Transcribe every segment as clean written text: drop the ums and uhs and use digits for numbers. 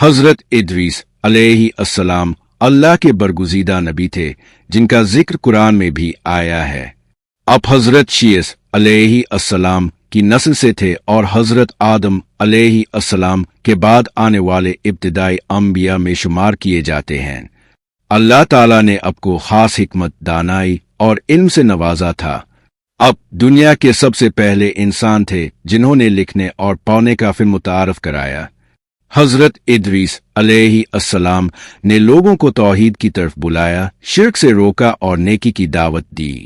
حضرت ادریس علیہ السلام اللہ کے برگزیدہ نبی تھے جن کا ذکر قرآن میں بھی آیا ہے۔ اب حضرت شیس علیہ السلام کی نسل سے تھے اور حضرت آدم علیہ السلام کے بعد آنے والے ابتدائی انبیاء میں شمار کیے جاتے ہیں۔ اللہ تعالیٰ نے اب کو خاص حکمت، دانائی اور علم سے نوازا تھا۔ اب دنیا کے سب سے پہلے انسان تھے جنہوں نے لکھنے اور پڑھنے کا فن متعارف کرایا۔ حضرت ادریس علیہ السلام نے لوگوں کو توحید کی طرف بلایا، شرک سے روکا اور نیکی کی دعوت دی۔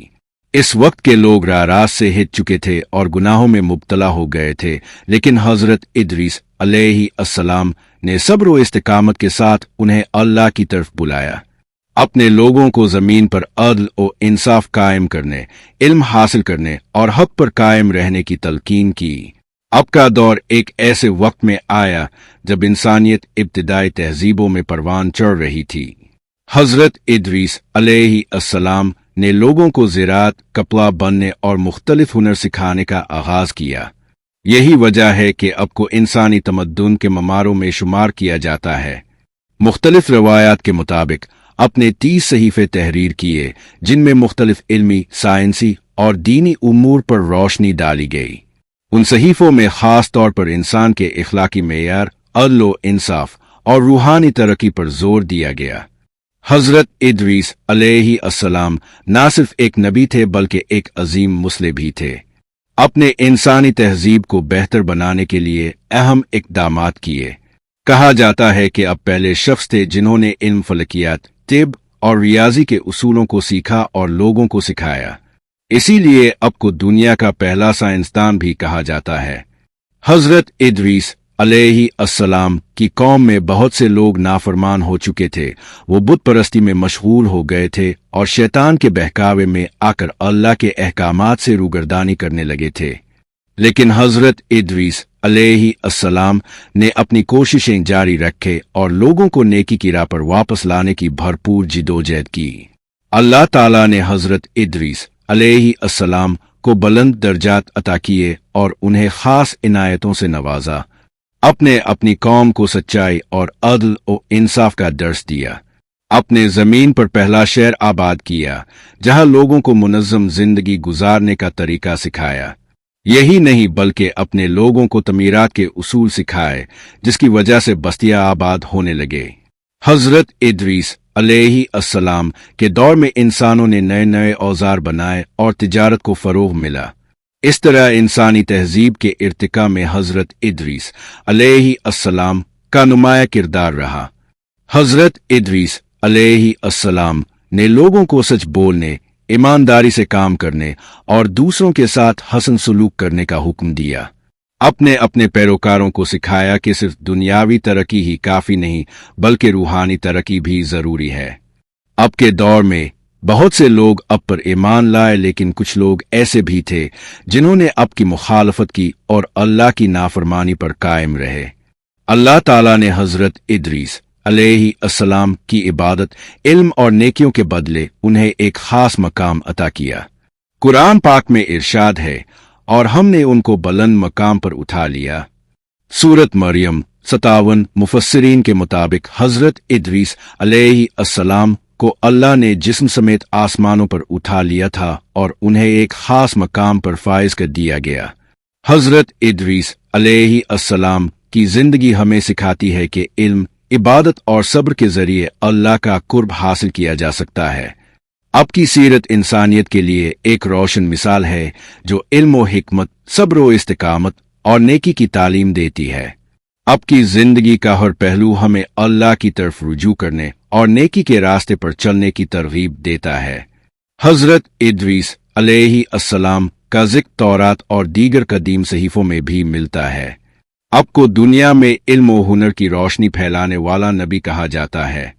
اس وقت کے لوگ راہ راست سے ہٹ چکے تھے اور گناہوں میں مبتلا ہو گئے تھے، لیکن حضرت ادریس علیہ السلام نے صبر و استقامت کے ساتھ انہیں اللہ کی طرف بلایا، اپنے لوگوں کو زمین پر عدل و انصاف قائم کرنے، علم حاصل کرنے اور حق پر قائم رہنے کی تلقین کی۔ اب کا دور ایک ایسے وقت میں آیا جب انسانیت ابتدائی تہذیبوں میں پروان چڑھ رہی تھی۔ حضرت ادریس علیہ السلام نے لوگوں کو زراعت، کپڑا بننے اور مختلف ہنر سکھانے کا آغاز کیا۔ یہی وجہ ہے کہ اب کو انسانی تمدن کے مماروں میں شمار کیا جاتا ہے۔ مختلف روایات کے مطابق اپنے 30 صحیفے تحریر کیے جن میں مختلف علمی، سائنسی اور دینی امور پر روشنی ڈالی گئی۔ ان صحیفوں میں خاص طور پر انسان کے اخلاقی معیار، عدل و انصاف اور روحانی ترقی پر زور دیا گیا۔ حضرت ادریس علیہ السلام نہ صرف ایک نبی تھے بلکہ ایک عظیم مصلح بھی تھے۔ اپنے انسانی تہذیب کو بہتر بنانے کے لیے اہم اقدامات کیے۔ کہا جاتا ہے کہ اب پہلے شخص تھے جنہوں نے علم، فلکیات، طب اور ریاضی کے اصولوں کو سیکھا اور لوگوں کو سکھایا۔ اسی لیے اب کو دنیا کا پہلا سائنسدان بھی کہا جاتا ہے۔ حضرت ادریس علیہ السلام کی قوم میں بہت سے لوگ نافرمان ہو چکے تھے، وہ بت پرستی میں مشغول ہو گئے تھے اور شیطان کے بہکاوے میں آ کر اللہ کے احکامات سے روگردانی کرنے لگے تھے۔ لیکن حضرت ادریس علیہ السلام نے اپنی کوششیں جاری رکھے اور لوگوں کو نیکی کی راہ پر واپس لانے کی بھرپور جدوجہد کی۔ اللہ تعالیٰ نے حضرت ادریس علیہ السلام کو بلند درجات عطا کیے اور انہیں خاص عنایتوں سے نوازا۔ اپنی قوم کو سچائی اور عدل و انصاف کا درس دیا۔ اپنے زمین پر پہلا شہر آباد کیا جہاں لوگوں کو منظم زندگی گزارنے کا طریقہ سکھایا۔ یہی نہیں بلکہ اپنے لوگوں کو تعمیرات کے اصول سکھائے جس کی وجہ سے بستیاں آباد ہونے لگے۔ حضرت ادریس علیہ السلام کے دور میں انسانوں نے نئے نئے اوزار بنائے اور تجارت کو فروغ ملا۔ اس طرح انسانی تہذیب کے ارتقاء میں حضرت ادریس علیہ السلام کا نمایاں کردار رہا۔ حضرت ادریس علیہ السلام نے لوگوں کو سچ بولنے، ایمانداری سے کام کرنے اور دوسروں کے ساتھ حسن سلوک کرنے کا حکم دیا۔ اپنے پیروکاروں کو سکھایا کہ صرف دنیاوی ترقی ہی کافی نہیں بلکہ روحانی ترقی بھی ضروری ہے۔ اب کے دور میں بہت سے لوگ اب پر ایمان لائے، لیکن کچھ لوگ ایسے بھی تھے جنہوں نے اب کی مخالفت کی اور اللہ کی نافرمانی پر قائم رہے۔ اللہ تعالیٰ نے حضرت ادریس علیہ السلام کی عبادت، علم اور نیکیوں کے بدلے انہیں ایک خاص مقام عطا کیا۔ قرآن پاک میں ارشاد ہے، اور ہم نے ان کو بلند مقام پر اٹھا لیا۔ سورۃ مریم 57۔ مفسرین کے مطابق حضرت ادریس علیہ السلام کو اللہ نے جسم سمیت آسمانوں پر اٹھا لیا تھا اور انہیں ایک خاص مقام پر فائز کر دیا گیا۔ حضرت ادریس علیہ السلام کی زندگی ہمیں سکھاتی ہے کہ علم، عبادت اور صبر کے ذریعے اللہ کا قرب حاصل کیا جا سکتا ہے۔ اب کی سیرت انسانیت کے لیے ایک روشن مثال ہے جو علم و حکمت، صبر و استقامت اور نیکی کی تعلیم دیتی ہے۔ اب کی زندگی کا ہر پہلو ہمیں اللہ کی طرف رجوع کرنے اور نیکی کے راستے پر چلنے کی ترغیب دیتا ہے۔ حضرت ادریس علیہ السلام کا ذکر تورات اور دیگر قدیم صحیفوں میں بھی ملتا ہے۔ اب کو دنیا میں علم و ہنر کی روشنی پھیلانے والا نبی کہا جاتا ہے۔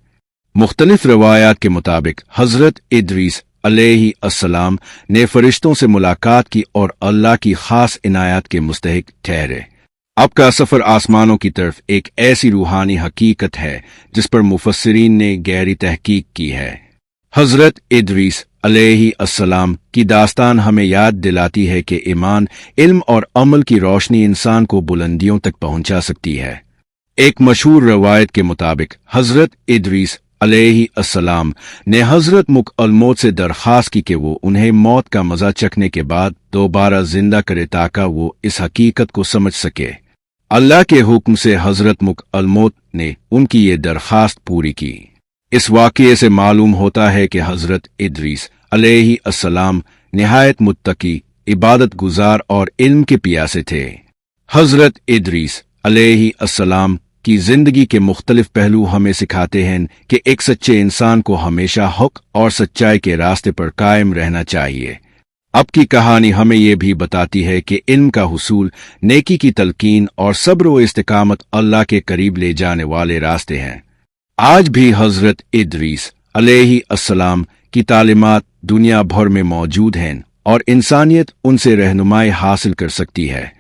مختلف روایات کے مطابق حضرت ادریس علیہ السلام نے فرشتوں سے ملاقات کی اور اللہ کی خاص عنایات کے مستحق ٹھہرے۔ اب کا سفر آسمانوں کی طرف ایک ایسی روحانی حقیقت ہے جس پر مفسرین نے گہری تحقیق کی ہے۔ حضرت ادریس علیہ السلام کی داستان ہمیں یاد دلاتی ہے کہ ایمان، علم اور عمل کی روشنی انسان کو بلندیوں تک پہنچا سکتی ہے۔ ایک مشہور روایت کے مطابق حضرت ادریس علیہ السلام نے حضرت ملک سے درخواست کی کہ وہ انہیں موت کا مزہ چکھنے کے بعد دوبارہ زندہ کرے تاکہ وہ اس حقیقت کو سمجھ سکے۔ اللہ کے حکم سے حضرت ملک نے ان کی یہ درخواست پوری کی۔ اس واقعے سے معلوم ہوتا ہے کہ حضرت ادریس علیہ السلام نہایت متقی، عبادت گزار اور علم کے پیاسے تھے۔ حضرت ادریس علیہ السلام کی زندگی کے مختلف پہلو ہمیں سکھاتے ہیں کہ ایک سچے انسان کو ہمیشہ حق اور سچائی کے راستے پر قائم رہنا چاہیے۔ اب کی کہانی ہمیں یہ بھی بتاتی ہے کہ علم کا حصول، نیکی کی تلقین اور صبر و استقامت اللہ کے قریب لے جانے والے راستے ہیں۔ آج بھی حضرت ادریس علیہ السلام کی تعلیمات دنیا بھر میں موجود ہیں اور انسانیت ان سے رہنمائی حاصل کر سکتی ہے۔